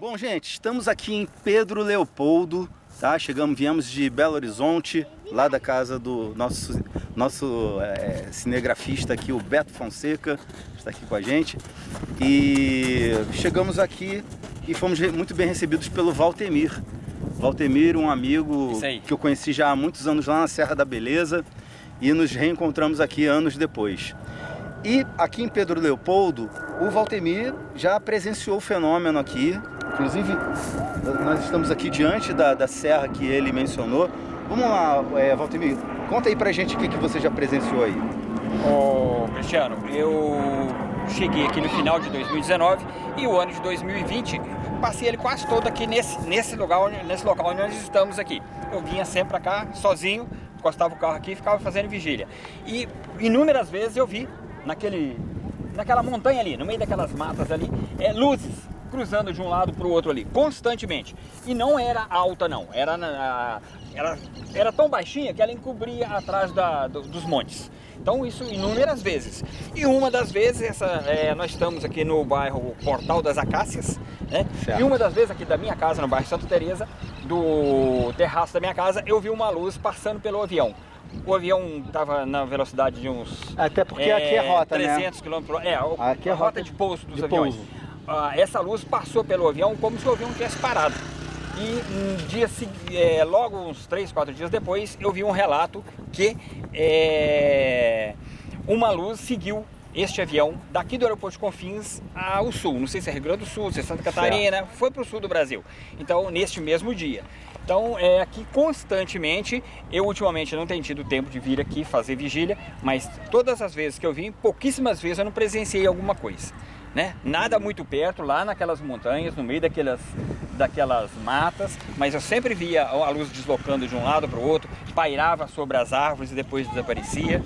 Bom, gente, estamos aqui em Pedro Leopoldo, tá? Viemos de Belo Horizonte, lá da casa do nosso cinegrafista aqui, o Beto Fonseca, está aqui com a gente. E chegamos aqui e fomos muito bem recebidos pelo Valtemir. Valtemir, um amigo que eu conheci já há muitos anos lá na Serra da Beleza, e nos reencontramos aqui anos depois. E aqui em Pedro Leopoldo, o Valtemir já presenciou o fenômeno aqui. Inclusive, nós estamos aqui diante da serra que ele mencionou. Vamos lá, Valtemir, conta aí pra gente o que você já presenciou aí. Ô, Cristiano, eu cheguei aqui no final de 2019 e o ano de 2020 passei ele quase todo aqui nesse local onde nós estamos aqui. Eu vinha sempre pra cá, sozinho, encostava o carro aqui e ficava fazendo vigília. E inúmeras vezes eu vi naquela montanha ali, no meio daquelas matas ali, luzes cruzando de um lado para o outro ali, constantemente. E não era alta não, era tão baixinha que ela encobria atrás dos montes. Então isso inúmeras vezes. E uma das vezes, nós estamos aqui no bairro Portal das Acácias, né? E uma das vezes aqui da minha casa, no bairro Santa Teresa, do terraço da minha casa, eu vi uma luz passando pelo avião. O avião estava na velocidade de uns... Até porque aqui é rota, 300 km por hora. Aqui é a rota de pouso dos aviões. Essa luz passou pelo avião como se o avião tivesse parado. E logo uns 3, 4 dias depois, eu vi um relato que uma luz seguiu este avião daqui do aeroporto de Confins ao sul. Não sei se é Rio Grande do Sul, se é Santa Catarina, foi para o sul do Brasil. Então, neste mesmo dia. Então, aqui constantemente, eu ultimamente não tenho tido tempo de vir aqui fazer vigília, mas todas as vezes que eu vim, pouquíssimas vezes eu não presenciei alguma coisa, né? Nada muito perto, lá naquelas montanhas, no meio daquelas matas, mas eu sempre via a luz deslocando de um lado para o outro, pairava sobre as árvores e depois desaparecia.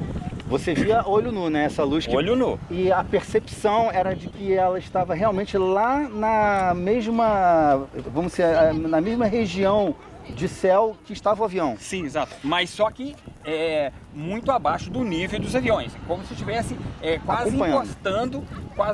Você via olho nu, né? Essa luz que... Olho nu. E a percepção era de que ela estava realmente lá na mesma, vamos dizer, na mesma região de céu que estava o avião. Sim, exato. Mas só que muito abaixo do nível dos aviões, como se estivesse quase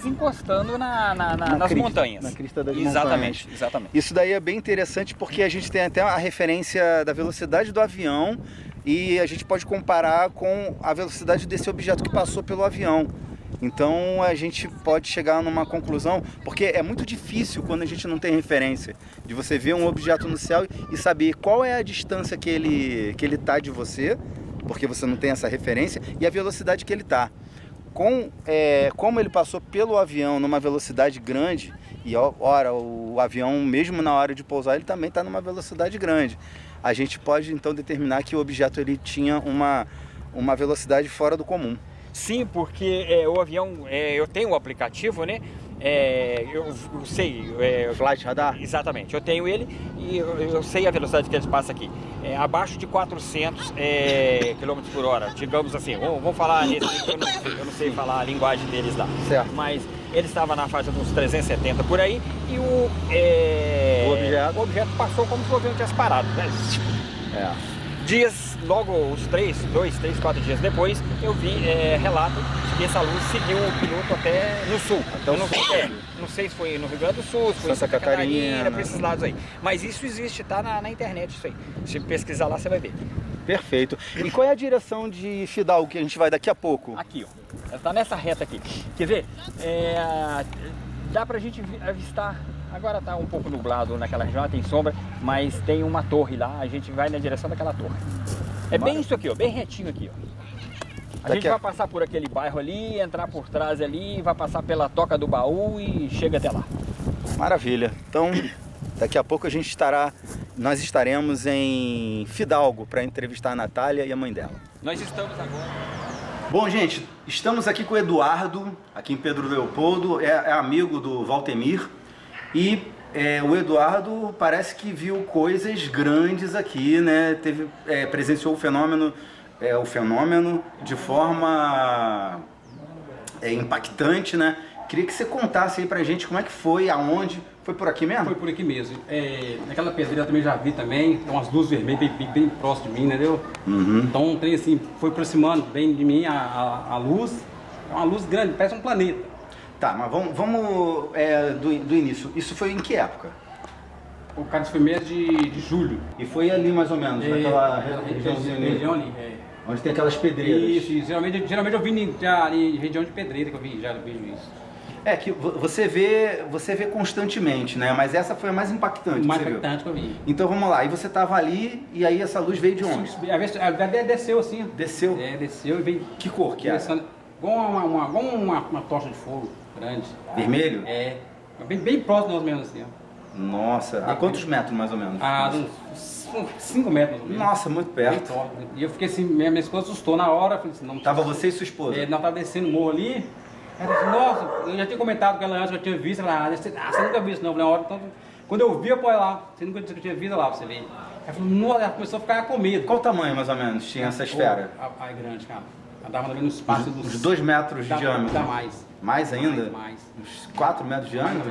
encostando nas montanhas. Na crista das montanhas. Exatamente. Isso daí é bem interessante porque a gente tem até a referência da velocidade do avião e a gente pode comparar com a velocidade desse objeto que passou pelo avião. Então a gente pode chegar numa conclusão, porque é muito difícil quando a gente não tem referência, de você ver um objeto no céu e saber qual é a distância que ele está de você, porque você não tem essa referência, e a velocidade que ele está. Como ele passou pelo avião numa velocidade grande, e ora, o avião mesmo na hora de pousar ele também está numa velocidade grande, a gente pode então determinar que o objeto ele tinha uma velocidade fora do comum. Sim, porque o avião, eu tenho o aplicativo, né? Eu sei... Flight Radar? Exatamente, eu tenho ele e eu sei a velocidade que eles passam aqui. Abaixo de 400 km por hora, digamos assim. Vamos falar nisso, eu não sei falar a linguagem deles lá. Certo. Mas ele estava na faixa dos 370 por aí e o objeto passou como se o avião tivesse parado, né? Logo os 2, 3, 4 dias depois, eu vi relato de que essa luz seguiu o piloto até no sul. Não sei se foi no Rio Grande do Sul, se foi em Santa Catarina, para esses lados aí. Mas isso existe, tá na internet isso aí. Se pesquisar lá, você vai ver. Perfeito. E qual é a direção de Fidalgo que a gente vai daqui a pouco? Aqui, ó. Ela tá nessa reta aqui. Quer ver? Dá pra gente avistar. Agora tá um pouco nublado naquela região, tem sombra, mas tem uma torre lá, a gente vai na direção daquela torre. Bem isso aqui, ó, bem retinho aqui, ó. A gente vai passar por aquele bairro ali, entrar por trás ali, vai passar pela Toca do Baú e chega até lá. Maravilha. Então, daqui a pouco nós estaremos em Fidalgo para entrevistar a Natália e a mãe dela. Nós estamos agora... Bom, gente, estamos aqui com o Eduardo, aqui em Pedro Leopoldo, é amigo do Valtemir. E o Eduardo parece que viu coisas grandes aqui, né? Presenciou o fenômeno de forma impactante, né? Queria que você contasse aí pra gente como é que foi, aonde. Foi por aqui mesmo? Foi por aqui mesmo. Naquela pedreira eu também já vi também, tem umas luzes vermelhas bem próximo de mim, entendeu? Uhum. Então um trem assim, foi aproximando bem de mim a luz, é uma luz grande, parece um planeta. Tá, mas vamos do início. Isso foi em que época? O cara foi mês de julho. E foi ali mais ou menos, naquela regiãozinha ali, região ali, onde tem aquelas pedreiras. Isso. Geralmente eu vim em região de pedreira que eu vi, já vejo isso. É que você vê constantemente, né? Mas essa foi a mais impactante O mais que você impactante que eu vi. viu. Então vamos lá, e você tava ali e aí essa luz veio de onde? A verdade desceu assim. Desceu? Desceu e veio. Que cor que era? Igual uma tocha de fogo grande. Vermelho? Bem próximo de nós mesmos assim, ó. Nossa, a quantos metros mais ou menos? Uns 5 metros. Nossa, muito perto. E eu fiquei assim, minha esposa assustou na hora. Falei assim, não, Tava você e sua esposa? Nós tava descendo o morro ali. Ela disse, nossa, eu já tinha comentado com ela antes que eu tinha visto. Ela falou, você nunca viu isso não. Eu falei, então, quando eu vi, eu pôs lá. Você nunca disse que eu tinha visto lá pra você ver. Ela falou, nossa, ela começou a ficar com medo. Qual tamanho mais ou menos tinha essa esfera? É grande, cara. Ela dava ali no espaço dos... Uns 2 metros de diâmetro? Dá mais. Mais ainda? Mais. Uns 4 metros de diâmetro?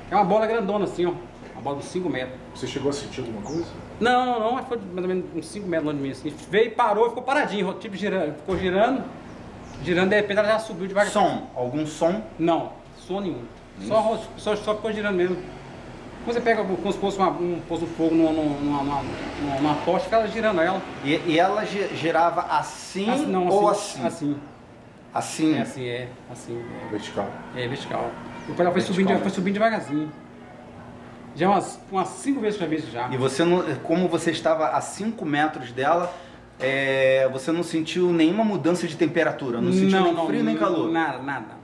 É uma bola grandona assim, ó. Uma bola de 5 metros. Você chegou a sentir alguma coisa? Não, mas foi mais ou menos uns 5 metros longe de mim assim. Veio, parou, ficou paradinho, tipo girando, ficou girando, de repente ela já subiu devagar. Som? Algum som? Não, som nenhum. Só ficou girando mesmo. Quando você pega como se fosse um fogo numa tocha, fica ela girando ela. E ela girava assim ou assim? Assim. Assim? Assim. Vertical. Vertical. Depois ela foi subindo devagarzinho. Já umas 5 vezes que eu já vi isso já. E você, não, como você estava a 5 metros dela, você não sentiu nenhuma mudança de temperatura? Não sentiu nem frio nem calor? Nada.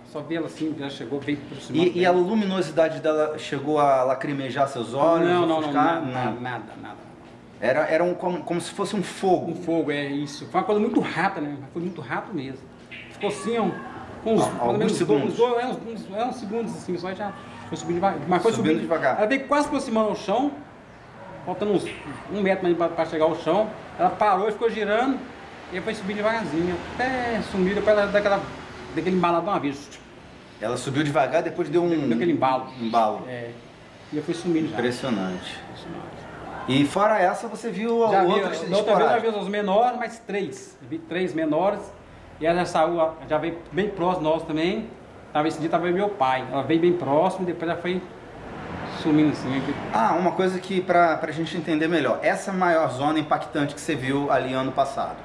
Só vi ela assim, já chegou, veio por cima. E a luminosidade dela chegou a lacrimejar seus olhos? Não, ofuscar? nada. Era como se fosse um fogo. Um fogo, isso. Foi uma coisa muito rápida, né? Foi muito rápido mesmo. Ficou assim, ó, alguns segundos. Uns segundos assim, só já foi subindo devagar. Mas foi subindo devagar. Ela veio quase aproximando ao chão, faltando uns 1 metro para chegar ao chão. Ela parou e ficou girando, e foi subindo devagarzinho, até sumiu, depois ela daquele embalado de uma vez. Ela subiu devagar, depois deu aquele embalo. E foi sumindo já. Impressionante. E fora essa, você viu outras esporádicas? Outra vez os menores, mas 3. Vi 3 menores. E ela já saiu, já veio bem próximo nós também. Esse dia estava meu pai. Ela veio bem próximo e depois ela foi sumindo assim. Uma coisa que pra gente entender melhor. Essa maior zona impactante que você viu ali ano passado,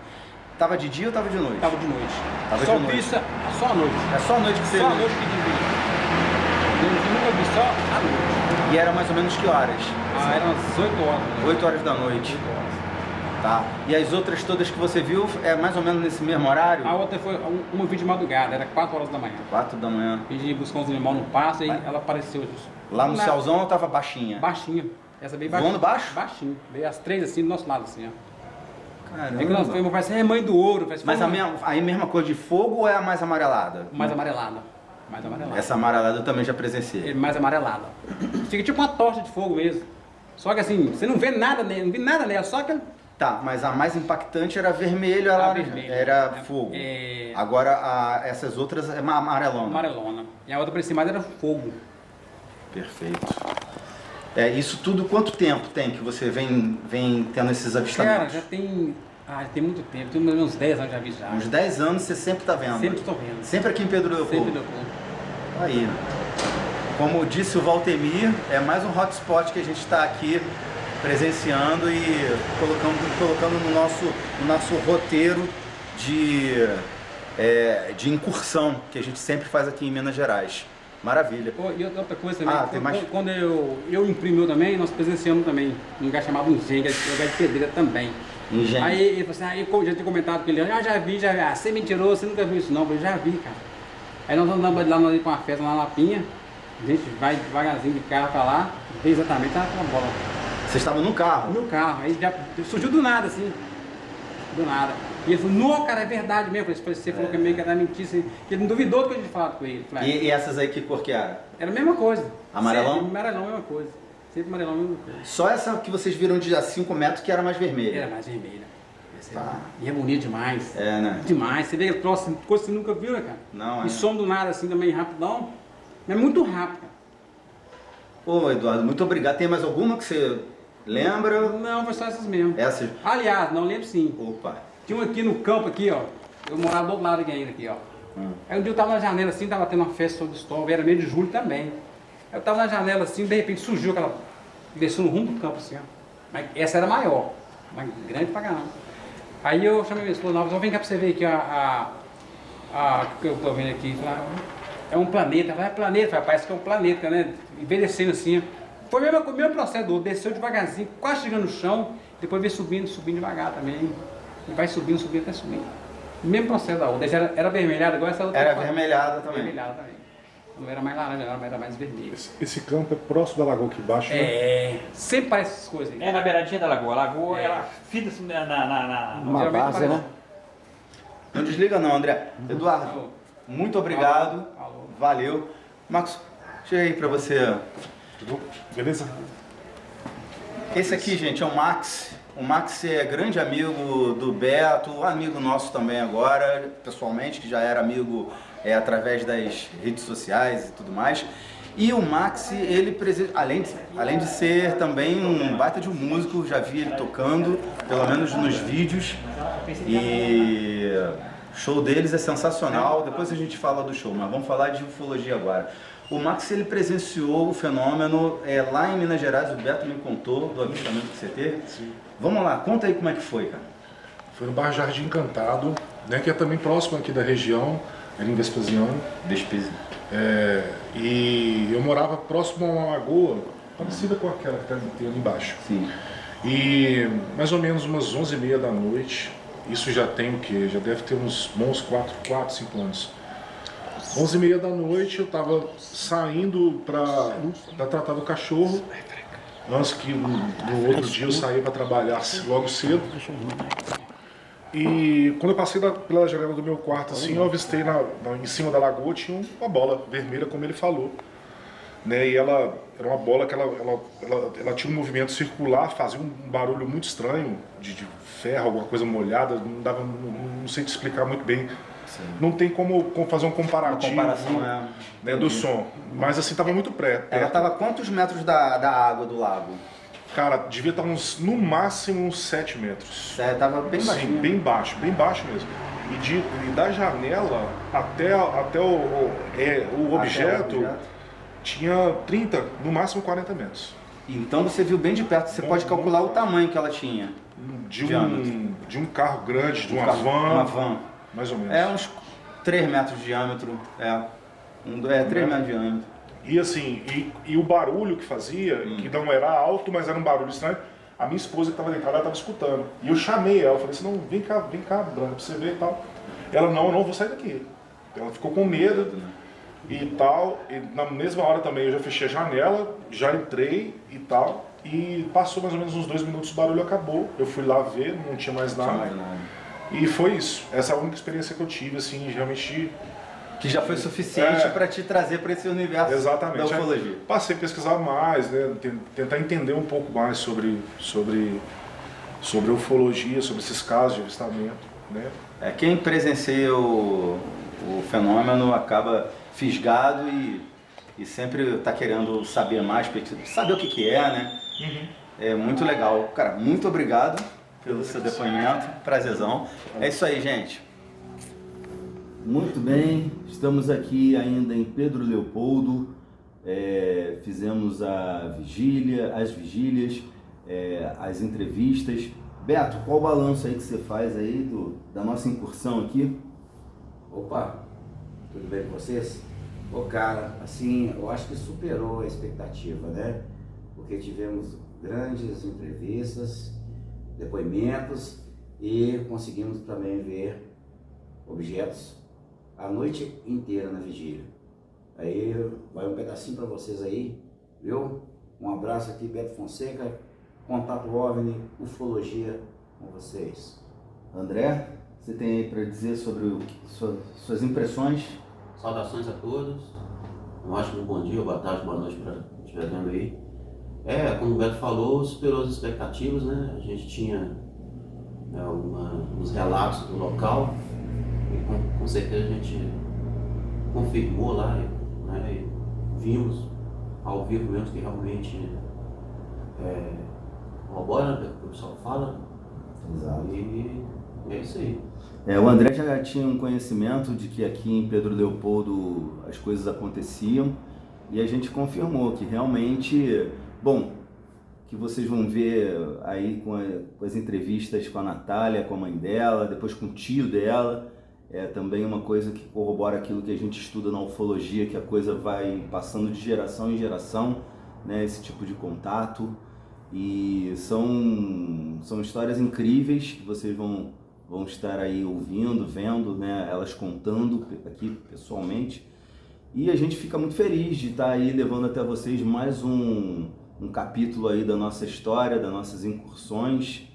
tava de dia ou tava de noite? Tava de noite. Só à noite? É só à noite que você viu? Só à noite que vi. Eu nunca vi, só à noite. E era mais ou menos que horas? Eram as 8 horas. 8 horas da noite. 8 horas. Tá. E as outras todas que você viu, é mais ou menos nesse mesmo horário? A outra foi uma vídeo de madrugada, era 4 horas da manhã. 4 da manhã. Pedi buscar uns irmãos no passo e ela apareceu. Lá no céuzão ela tava baixinha? Baixinha. Essa veio baixinha. Voando baixo? Baixinho. Veio as 3 assim do nosso lado, assim, ó. Caramba. É que nós foi, meu pai disse, é mãe do ouro. Mas a mesma cor de fogo ou é a mais amarelada? Mais amarelada. Mais amarelada. Essa amarelada eu também já presenciei. Mais amarelada. Fica tipo uma tocha de fogo mesmo. Só que assim, você não vê nada nele, não vi nada nela, só que... Tá, mas a mais impactante era vermelho, era fogo. Agora essas outras é amarelona. Amarelona. E a outra por cima era fogo. Perfeito. Isso tudo quanto tempo tem que você vem tendo esses avistamentos? Cara, já tem muito tempo, tem uns 10 anos já vi já. Uns 10 anos você sempre tá vendo? Sempre estou vendo. Sempre aqui em Pedro Leopoldo? Sempre Leopoldo. Aí. Como disse o Valtemir, é mais um hotspot que a gente está aqui presenciando e colocando no nosso roteiro de incursão que a gente sempre faz aqui em Minas Gerais. Maravilha. E outra coisa também, tem mais... quando eu imprimi também, nós presenciamos também um lugar chamado Engenho, que é lugar de pedreira também. Engenho. Aí ele falou assim, eu já tinha comentado com ele, já vi, você é mentiroso, você nunca viu isso não. Eu falei, já vi, cara. Aí nós andamos lá com uma festa na Lapinha, a gente vai devagarzinho de carro pra lá, vê exatamente aquela bola. Você estava no carro? No carro, aí já surgiu do nada, assim. Do nada. E ele falou, não, cara, é verdade mesmo. Você falou que meio que era mentira, assim. Ele não duvidou do que a gente falava com ele. Falei, e essas aí que cor que era? Era a mesma coisa. Amarelão? Sempre amarelão, mesma coisa. Sempre amarelão, mesma coisa. Só essa que vocês viram de 5 metros que era mais vermelha? Era mais vermelha. E é bonito demais. Né? Demais. Você vê coisa que você nunca viu, né, cara? Não, E som do nada, assim, também rapidão. É muito rápido, cara. Pô, Eduardo, muito obrigado. Tem mais alguma que você lembra? Não, foi só essas mesmo. Essas? Aliás, não lembro sim. Opa. Tinha um aqui no campo, aqui, ó. Eu morava do outro lado aqui ainda, aqui, ó. Aí um dia eu tava na janela assim, tava tendo uma festa sobre estômago, era meio de julho também. Aí eu tava na janela assim, de repente surgiu e desceu no rumo do campo assim, ó. Mas essa era maior, mas grande pra caramba. Aí eu chamei minha esposa, vamos vem cá pra você ver aqui que eu tô vendo aqui. Falei, é um planeta. Falei, é planeta, falei, parece que é um planeta, né? E veio descendo assim. Foi o mesmo processo do outro, desceu devagarzinho, quase chegando no chão, depois veio subindo devagar também. E vai subindo até subir. O mesmo processo da outra. Era vermelhada, igual essa outra. Era vermelhada também. Vermelhada também. Não era mais laranja, era mais vermelho. Esse campo é próximo da lagoa aqui embaixo, né? É, sempre parece essas coisas aí. É na beiradinha da lagoa. A lagoa, ela fita assim Uma Geralmente base, aparece. né? Não desliga não, André. Eduardo, muito obrigado. Falou. Valeu. Marcos, chega aí pra você. Tudo beleza? Esse aqui, gente, é o Max. O Max é grande amigo do Beto, amigo nosso também agora, pessoalmente, que já era amigo através das redes sociais e tudo mais. E o Max, ele, além de ser também um baita de um músico, já vi ele tocando, pelo menos nos vídeos. E o show deles é sensacional. Depois a gente fala do show, mas vamos falar de ufologia agora. O Max, ele presenciou o fenômeno lá em Minas Gerais, o Beto me contou do avistamento que você teve. Sim. Vamos lá, conta aí como é que foi, cara. Foi no bairro Jardim Encantado, né, que é também próximo aqui da região, ali em Vespasiano. E eu morava próximo a uma lagoa, parecida com aquela que tem ali embaixo. Sim. E mais ou menos umas 11h30 da noite, isso já tem o quê? Já deve ter uns bons 4, 5 anos. 11h30 da noite eu estava saindo para tratar do cachorro, antes que no outro dia eu saía para trabalhar logo cedo. E quando eu passei pela janela do meu quarto, assim, eu avistei em cima da lagoa tinha uma bola vermelha, como ele falou. Né? E ela era uma bola que ela tinha um movimento circular, fazia um barulho muito estranho, de ferro, alguma coisa molhada, não sei te explicar muito bem. Sim. Não tem como fazer um comparativo né, do som, mas assim, estava muito perto. Ela estava a quantos metros da água do lago? Cara, devia estar no máximo uns 7 metros. Tava bem baixo. Sim, bem baixo mesmo. E da janela até o objeto tinha 30, no máximo 40 metros. Então você viu bem de perto, você pode calcular o tamanho que ela tinha. De um carro grande, de uma van. Mais ou menos. Uns 3 metros de diâmetro. 3 metros de diâmetro. E assim, e o barulho que fazia, que não era alto, mas era um barulho estranho, a minha esposa que estava deitada, ela estava escutando. E eu chamei ela, falei assim, não, vem cá, Brana, pra você ver e tal. Ela, não, eu não vou sair daqui. Ela ficou com medo e tal. E na mesma hora também eu já fechei a janela, já entrei e tal. E passou mais ou menos uns 2 minutos, o barulho acabou. Eu fui lá ver, não tinha mais nada. E foi isso. Essa é a única experiência que eu tive, assim, realmente. Que já foi suficiente para te trazer para esse universo da ufologia. Passei a pesquisar mais, né? Tentar entender um pouco mais sobre ufologia, sobre esses casos de avistamento, né? Quem presencia o fenômeno acaba fisgado e sempre está querendo saber mais, saber o que é, né? Uhum. É muito legal. Cara, muito obrigado pelo seu depoimento, prazerzão. É isso aí, gente. Muito bem, estamos aqui ainda em Pedro Leopoldo, fizemos as vigílias, as entrevistas. Beto, qual o balanço aí que você faz aí da nossa incursão aqui? Opa, tudo bem com vocês? Cara, assim, eu acho que superou a expectativa, né? Porque tivemos grandes entrevistas, depoimentos e conseguimos também ver objetos a noite inteira na vigília. Aí vai um pedacinho para vocês aí, viu? Um abraço aqui, Beto Fonseca, Contato OVNI, ufologia com vocês. André, você tem aí para dizer sobre suas impressões? Saudações a todos, um ótimo bom dia, boa tarde, boa noite para quem estiver vendo aí. Como o Beto falou, superou as expectativas, né? A gente tinha uns relatos do local e com certeza a gente confirmou lá, né? E vimos ao vivo mesmo que realmente corrobora, né? O pessoal fala. Exato. E é isso aí. O André já tinha um conhecimento de que aqui em Pedro Leopoldo as coisas aconteciam e a gente confirmou que realmente, bom, que vocês vão ver aí com as entrevistas com a Natália, com a mãe dela, depois com o tio dela. É também uma coisa que corrobora aquilo que a gente estuda na ufologia, que a coisa vai passando de geração em geração, né, esse tipo de contato. E são histórias incríveis que vocês vão estar aí ouvindo, vendo, né, elas contando aqui pessoalmente. E a gente fica muito feliz de estar aí levando até vocês mais um capítulo aí da nossa história, das nossas incursões.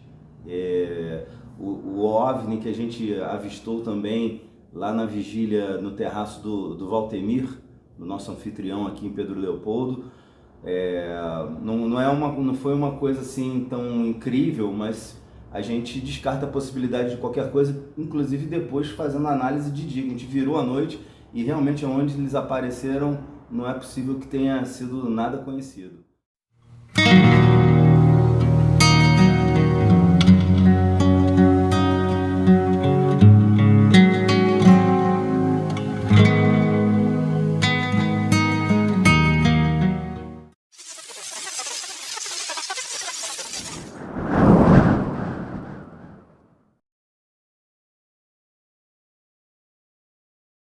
O OVNI que a gente avistou também lá na vigília no terraço do Valtemir, do nosso anfitrião aqui em Pedro Leopoldo. Não foi uma coisa assim tão incrível, mas a gente descarta a possibilidade de qualquer coisa, inclusive depois fazendo análise de dia. A gente virou à noite e realmente onde eles apareceram não é possível que tenha sido nada conhecido.